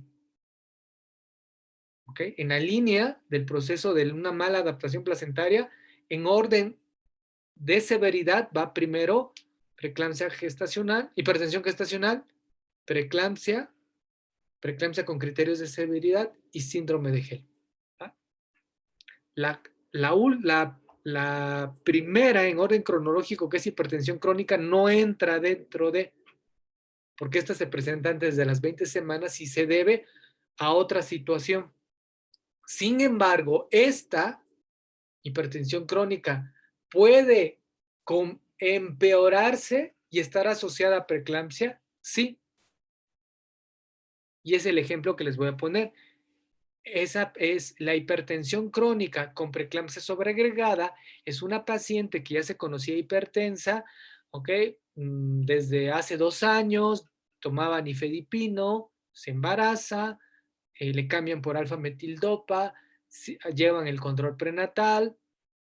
¿Ok? En la línea del proceso de una mala adaptación placentaria, en orden de severidad va primero preeclampsia gestacional, hipertensión gestacional, preeclampsia con criterios de severidad y síndrome de HELP. La primera en orden cronológico, que es hipertensión crónica, no entra dentro de, porque esta se presenta antes de las 20 semanas y se debe a otra situación. Sin embargo, esta hipertensión crónica puede empeorarse y estar asociada a preeclampsia, sí. Y es el ejemplo que les voy a poner. Esa es la hipertensión crónica con preeclampsia sobreagregada. Es una paciente que ya se conocía hipertensa, ¿ok? Desde hace 2 años, tomaba nifedipino, se embaraza, le cambian por alfa-metildopa, llevan el control prenatal,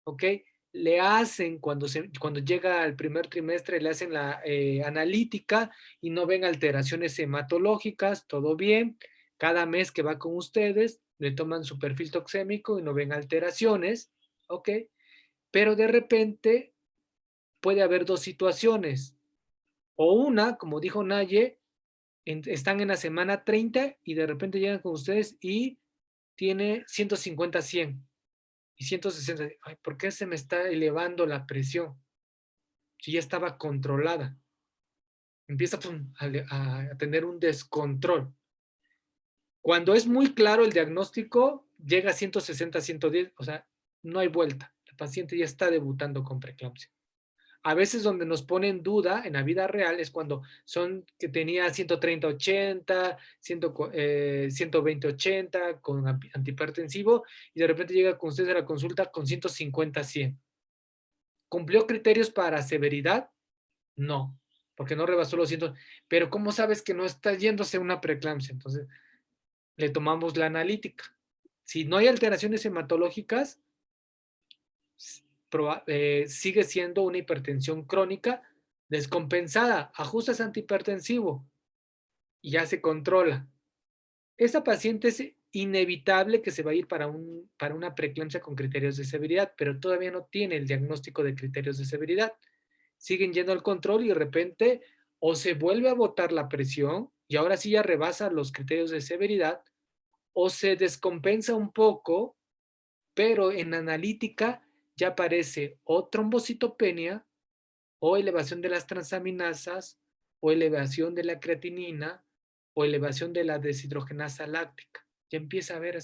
¿ok? Le hacen, cuando llega al primer trimestre, le hacen la analítica y no ven alteraciones hematológicas, todo bien. Cada mes que va con ustedes, le toman su perfil toxémico y no ven alteraciones, ¿ok? Pero de repente puede haber 2 situaciones. O una, como dijo Naye, están en la semana 30 y de repente llegan con ustedes y tiene 150-100 y 160. Ay, ¿por qué se me está elevando la presión? Si ya estaba controlada. Empieza a tener un descontrol. Cuando es muy claro el diagnóstico, llega a 160-110, o sea, no hay vuelta. La paciente ya está debutando con preeclampsia. A veces donde nos pone en duda en la vida real es cuando que tenía 130-80, 120-80 con antihipertensivo y de repente llega con ustedes a la consulta con 150-100. ¿Cumplió criterios para severidad? No, porque no rebasó los 100. Pero ¿cómo sabes que no está yéndose a una preeclampsia? Entonces, le tomamos la analítica. Si no hay alteraciones hematológicas, sigue siendo una hipertensión crónica descompensada. Ajustas antihipertensivo y ya se controla. Esa paciente es inevitable que se va a ir para una preeclampsia con criterios de severidad, pero todavía no tiene el diagnóstico de criterios de severidad. Siguen yendo al control y de repente o se vuelve a botar la presión y ahora sí ya rebasa los criterios de severidad, o se descompensa un poco, pero en analítica ya aparece o trombocitopenia, o elevación de las transaminasas, o elevación de la creatinina, o elevación de la deshidrogenasa láctica. Ya empieza a ver.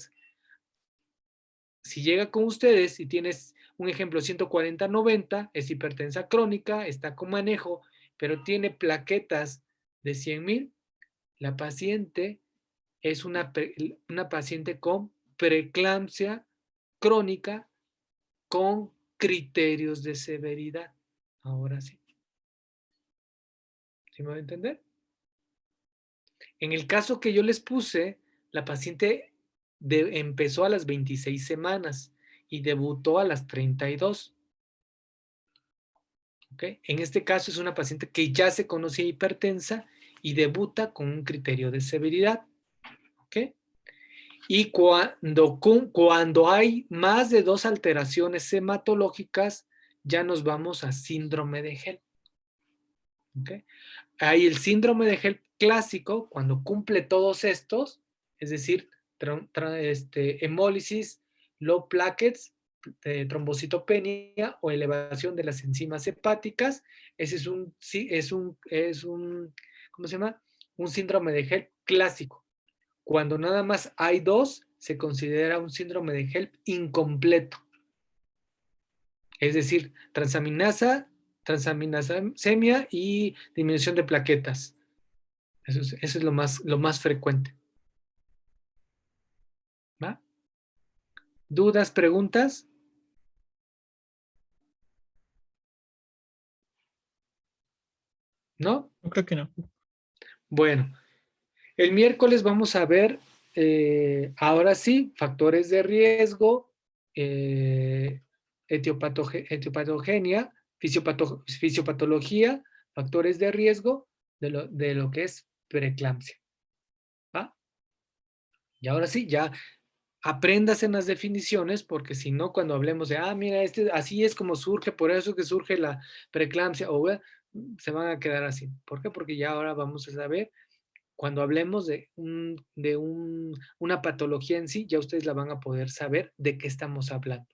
Si llega con ustedes y tienes un ejemplo 140-90, es hipertensa crónica, está con manejo, pero tiene plaquetas de 100,000, la paciente es una paciente con preeclampsia crónica con criterios de severidad. Ahora sí. ¿Sí me va a entender? En el caso que yo les puse, la paciente empezó a las 26 semanas y debutó a las 32. ¿Okay? En este caso es una paciente que ya se conocía hipertensa y debuta con un criterio de severidad. ¿Okay? Y cuando hay más de 2 alteraciones hematológicas, ya nos vamos a síndrome de HELP. ¿Okay? Hay el síndrome de HELP clásico, cuando cumple todos estos, es decir, hemólisis, low plaquets, trombocitopenia o elevación de las enzimas hepáticas. Ese es un ¿cómo se llama? Un síndrome de HELP clásico. Cuando nada más hay 2, se considera un síndrome de HELP incompleto. Es decir, transaminasemia y disminución de plaquetas. Eso es lo más frecuente. ¿Va? ¿Dudas, preguntas? ¿No? No creo que no. Bueno, el miércoles vamos a ver, ahora sí, factores de riesgo, etiopatogenia, fisiopatología, factores de riesgo de lo que es preeclampsia. ¿Va? Y ahora sí, ya aprendas en las definiciones, porque si no, cuando hablemos de, mira, así es como surge, por eso es que surge la preeclampsia, se van a quedar así. ¿Por qué? Porque ya ahora vamos a saber, cuando hablemos de una patología en sí, ya ustedes la van a poder saber de qué estamos hablando.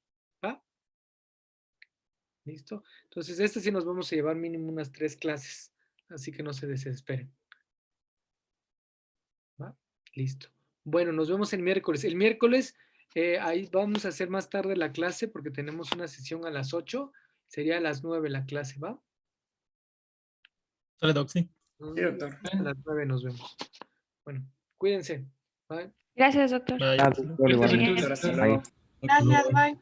¿Va? ¿Listo? Entonces, sí nos vamos a llevar mínimo unas 3 clases, así que no se desesperen. ¿Va? Listo. Bueno, nos vemos el miércoles. El miércoles ahí vamos a hacer más tarde la clase porque tenemos una sesión a las 8. Sería a las 9 la clase, ¿va? Sale, Doc, sí. Sí, doctor. A las 9 nos vemos. Bueno, cuídense. Bye. Gracias, doctor. Bye. Gracias, doctor, igualmente. Hasta luego. Gracias, bye.